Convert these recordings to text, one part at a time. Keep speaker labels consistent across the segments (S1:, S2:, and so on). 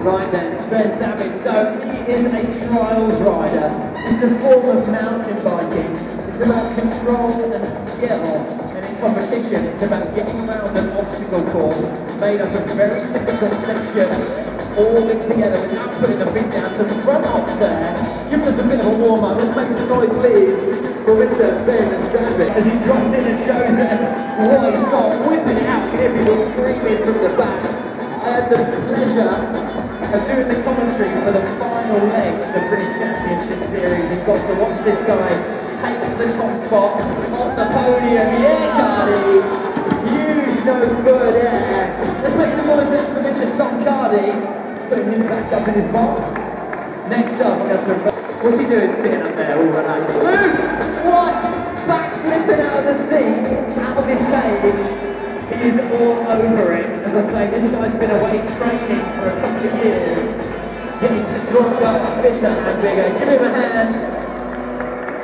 S1: Right then, Ben Savage. So he is a trials rider. It's a form of mountain biking. It's about control and skill. And in competition, it's about getting around an obstacle course made up of very difficult sections, all linked together without putting the feet down. To the front ops there, give us a bit of a warm-up. Let's make some noise, please, for Mr. Ben Savage. As he drops in and shows us what he's got, whipping it out. You hear people screaming from the back. I had the pleasure of doing the commentary for the final leg of the British Championship Series and got to watch this guy take the top spot off the podium. Yeah, Cardi! Huge no good air. Let's make some noise then for Mr. Tom Cardi. Putting him back up in his box. Next up, we have to... What's he doing sitting up there all relaxed? Luke! What? Backflipping out of the seat, out of his cage. He is all over it. As I say, this guy's been away training for a couple of years, getting stronger, fitter and bigger. Give him a hand.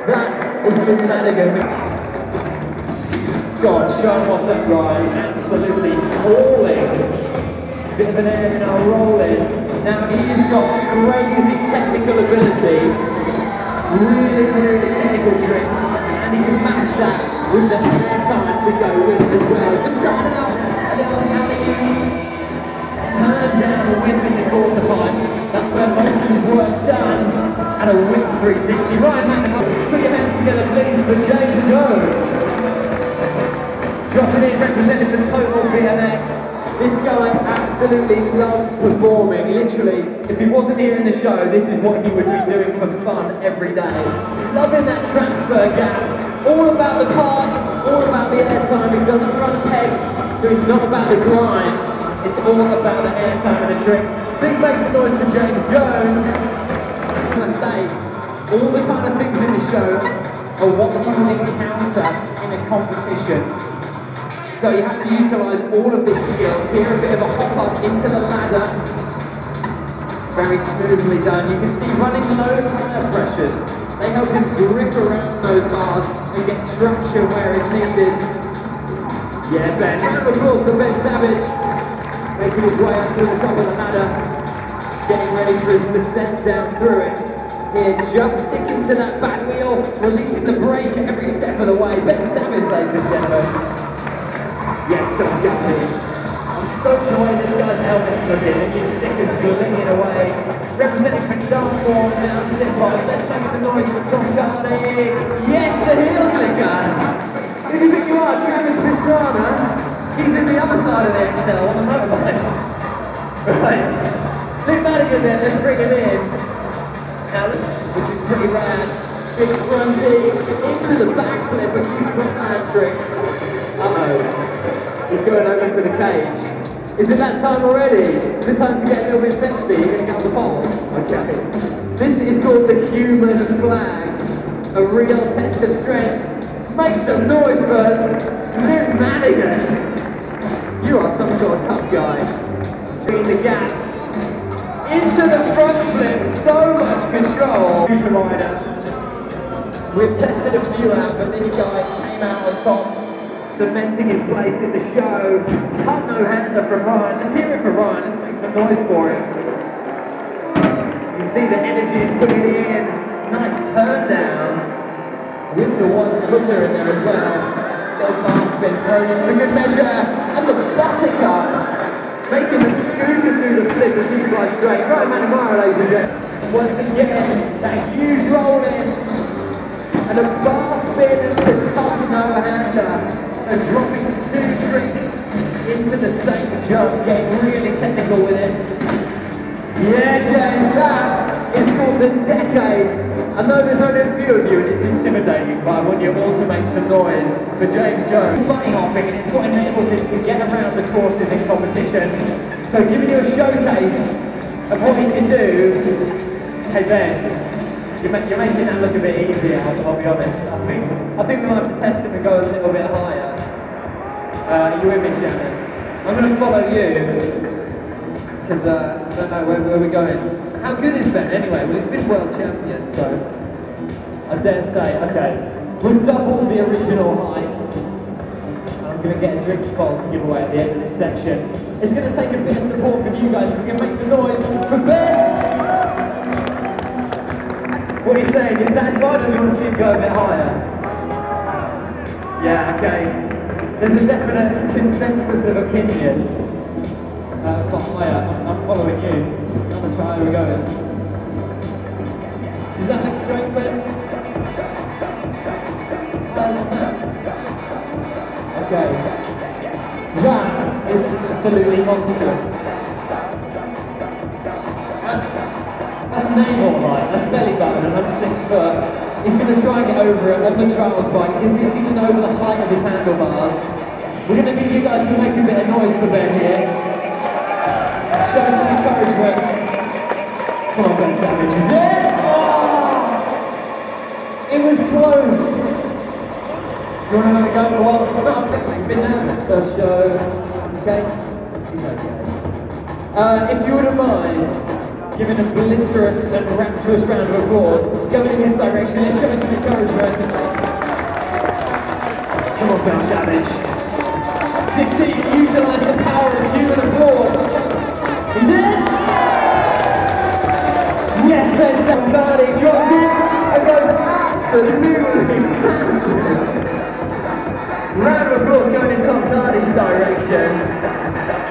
S1: That was Luke Madigan. God, show him what's up, Ryan. Absolutely hauling. Bit of an air in our rolling. Now he's got crazy technical ability, really technical tricks, and he can match that with the air time to go with as well. Just starting out a little alley-oop, turn down, whip in the quarter pipe. That's where most of his work's done. And a whip 360. Ryan McNamara, put your hands together please for James Jones. Dropping in, representing for Total BMX. This guy absolutely loves performing. Literally, if he wasn't here in the show, this is what he would be doing for fun every day. Loving that transfer gap. All about the park, all about the airtime. He doesn't run pegs, so it's not about the grinds. It's all about the airtime and the tricks. Please make some noise for James Jones. I'm going to say, all the kind of things in the show are what you will encounter in a competition. So you have to utilise all of these skills. Here a bit of a hop up into the ladder. Very smoothly done. You can see running low tyre pressures. They help him grip around those bars and get traction where it's needed. Yeah, Ben. Round of applause for Ben Savage. Making his way up to the top of the ladder. Getting ready for his descent down through it. Here, just sticking to that back wheel, releasing the brake every step of the way. Ben Savage, ladies and gentlemen. Yes, Tom Guthrie. I'm stoked the way this guy's helmet's looking. The new stickers blinging away. Representing for Dartmoor Mountain Bikes. Let's make some noise for Tom Cardi. Yes, the heel clicker. Who do you think you are? Travis Pastrana? He's in the other side of the XL on the motorbikes. Right. Luke Madigan then, let's bring him in. Now, which is pretty rad. Big fronty, into the backflip, a few frontline tricks. Uh-oh. He's going over to the cage. Is it that time already? Is it time to get a little bit sexy? You're going to get on the pole? Okay. This is called the human flag. A real test of strength. Make some noise for Luke Madigan. You are some sort of tough guy. In the gaps. Into the front flip. So much control. Future rider. We've tested a few out, but this guy came out on top, cementing his place in the show. Cut no-hander from Ryan. Let's hear it for Ryan. Let's make some noise for him. You see the energy he's putting in. Nice turn down with the one footer in there as well. Little bar spin thrown in for good measure. And the buttercup. Making the scooter do the flip as he flies straight. Ryan McNamara, ladies and gentlemen. Once again, that huge roll in. And a bar spin to top no-hander. And dropping two tricks into the same jump, getting really technical with it. Yeah, James, that is called the decade. I know there's only a few of you and it's intimidating, but I want you all to make some noise for James Jones. Bunny hopping, and it's what enables him to get around the courses in competition. So giving you a showcase of what he can do. Hey Ben, you're making that look a bit easier, I'll be honest. I think we might have to test him and go a little bit higher. Are you with me, Shannon? I'm going to follow you, because I don't know where we're going. How good is Ben anyway? Well, he's been world champion, so I dare say, okay, we've doubled the original height. I'm going to get a drinks bowl to give away at the end of this section. It's going to take a bit of support from you guys, so we're going to make some noise for Ben! What are you saying? You're satisfied, or do you want to see him go a bit higher? Yeah, okay. There's a definite consensus of opinion for higher. I'm following you. I'm going to try how we're going. Does that look straight, Ben? Okay. That is absolutely monstrous. That's navel height, that's belly button, and I'm 6 foot. He's going to try and get over it on the trials bike because he's even over the height of his handlebars. We're going to need you guys to make a bit of noise for Ben here. Show some encouragement. Come on, Ben Savage, is it? Oh! It was close. You want to have a go? Well, it's not a bit nervous. First show. Okay? He's okay. If you wouldn't mind giving a blisterous and rapturous round of applause, going in his direction, and show some encouragement. Come on, Ben Savage. This team utilise the power of human applause. Is it? Yes, Ben Savage drops it and goes absolutely massive. Round of applause going in Tom Hardy's direction.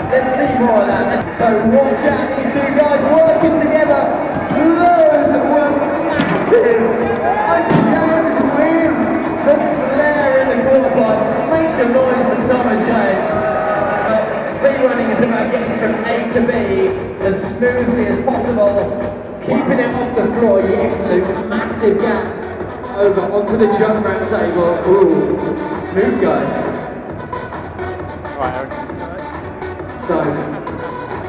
S1: Let's see more of that. So watch out, these two guys working together. Those were massive. And James with the flare in the quarter pipe. Make some noise for Tom and James. Speed running is about getting from A to B as smoothly as possible. Keeping it off the floor. Yes, Luke. Massive gap over onto the jump ramp table. Ooh, smooth guys.
S2: Right, okay.
S1: So,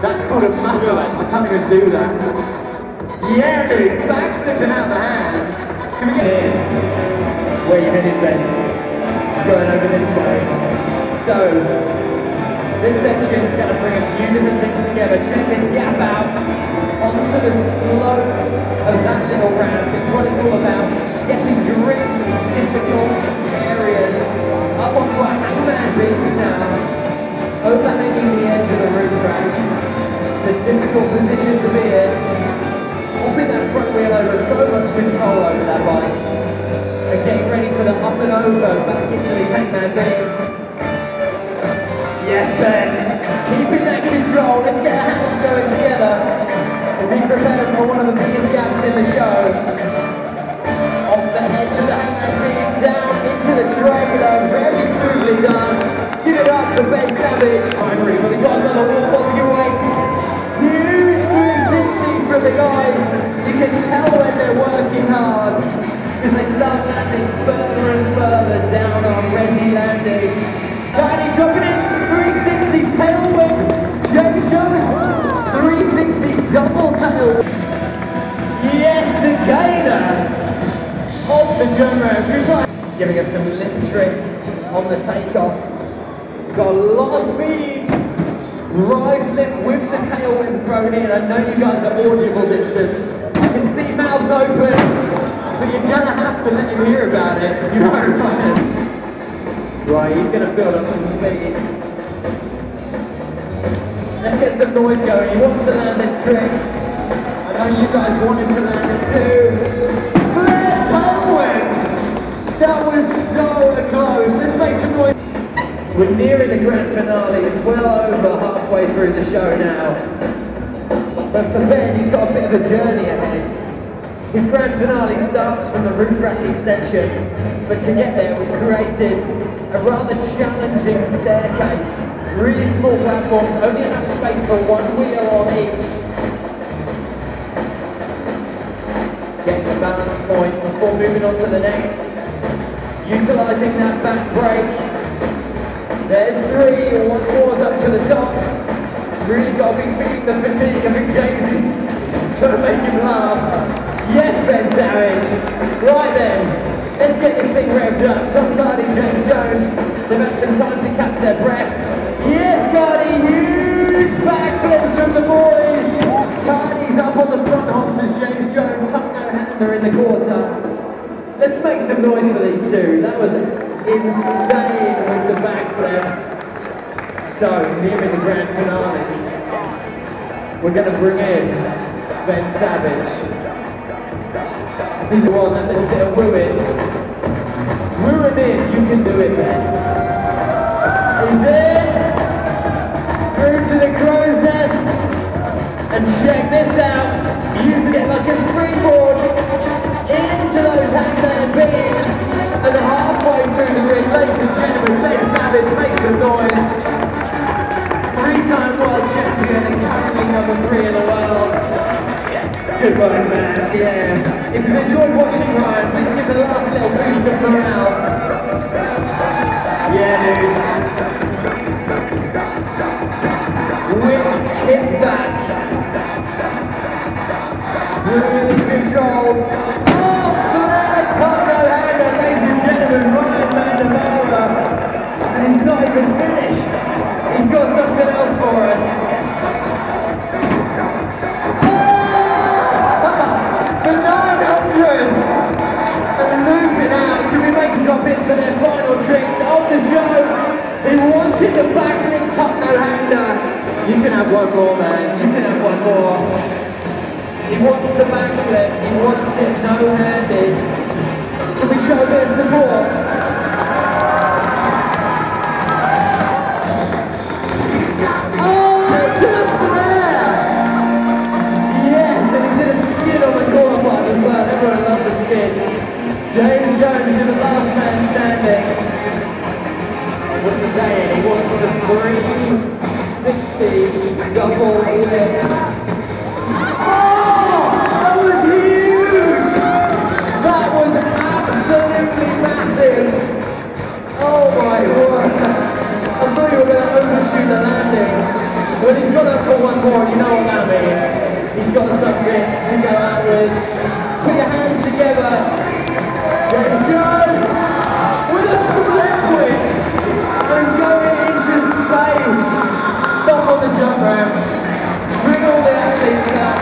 S1: that's called a muscle. I can't even do that. Yeah, dude, back flipping out the hands. Can we get in? Where you headed, Ben? Going over this way. So, this section's going to bring a few different things together. Check this gap out onto the slope of that little ramp. It's what it's all about. Getting really difficult areas up onto our hangman beams now. Overhanging the edge of the roof rack. It's a difficult position to be in. Hopping that front wheel over, so much control over that bike. And getting ready for the up and over back into these hangman beams. Yes, Ben. Keeping that control. Let's get our hands going together as he prepares for one of the biggest gaps in the show. Off the edge of the hangman beam, down into the trailer. Very smoothly done. Give it up for Ben Savage. Primary, but they've got another wall to give away. Huge 360s from the guys. You can tell when they're working hard because they start landing further and further down on Resi landing. Cardi dropping in, 360 tailwind. James Jones, 360 double tail. Yes, the gainer off the jump ramp. Giving us some lip tricks on the takeoff. Got a lot of speed. Right flip with the tailwind thrown in. I know you guys are audible distance. I can see mouths open, but you're gonna have to let him hear about it. You know, Ryan. Right, he's gonna build up some speed. Let's get some noise going. He wants to land this trick. I know you guys want him to land it too. Flare tailwind. That was so close. Let's make some noise. We're nearing the grand finale, it's well over halfway through the show now. But for Ben, he's got a bit of a journey ahead. His grand finale starts from the roof rack extension, but to get there we've created a rather challenging staircase. Really small platforms, only enough space for one wheel on each. Getting the balance point before moving on to the next. Utilising that back brake. There's 3, one more's up to the top. Really got to be feeling the fatigue. I think James is trying to make him laugh. Yes, Ben Savage. Right then, let's get this thing revved up. Tom Hardy, James Jones. They've had some time to catch their breath. Yes, Cardi, huge backflips from the boys. Cardi's up on the front hops as James Jones, no-hander in the quarter. Let's make some noise for these two. That was insane with the backflips. So, here in the grand finale, we're going to bring in Ben Savage. He's the one that little bit of wooing. Woo him in, you can do it, Ben. He's in, through to the crow's nest, and check this out. You used to get like a springboard into those hangman beams, and then halfway through the ring, ladies and gentlemen, Ben Savage makes some noise. Three-time world champion and currently number 3 in the world. Good work, man. Yeah. If you've enjoyed watching Ryan, please give the last little boost of morale. Yeah, dude. Whip kick back. Really controlled. Oh, Flair top no hander, ladies and gentlemen, Ryan Mandamara. And he's not even finished. He's got something else for us. For 900! And looping out. Can we make a drop into their final tricks of the show? He wanted the backflip top no-hander. You can have one more, man. You can have one more. He wants the backflip. He wants it no-handed. Can we show a bit of support? As well, everyone loves a skid. James Jones is the last man standing. What's the saying? He wants the 360 double flip. Oh! That was huge! That was absolutely massive! Oh my word! I thought you were going to overshoot the landing. When he's got up for one more, you know what that means. He's got something to go out with. Put your hands together. James Jones with a flip whip and going into space. Stop on the jump ramp. Bring all the athletes up.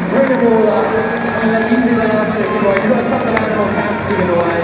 S1: Bring them all up. And then you do the last bit. You've got a couple of animal cams to give away.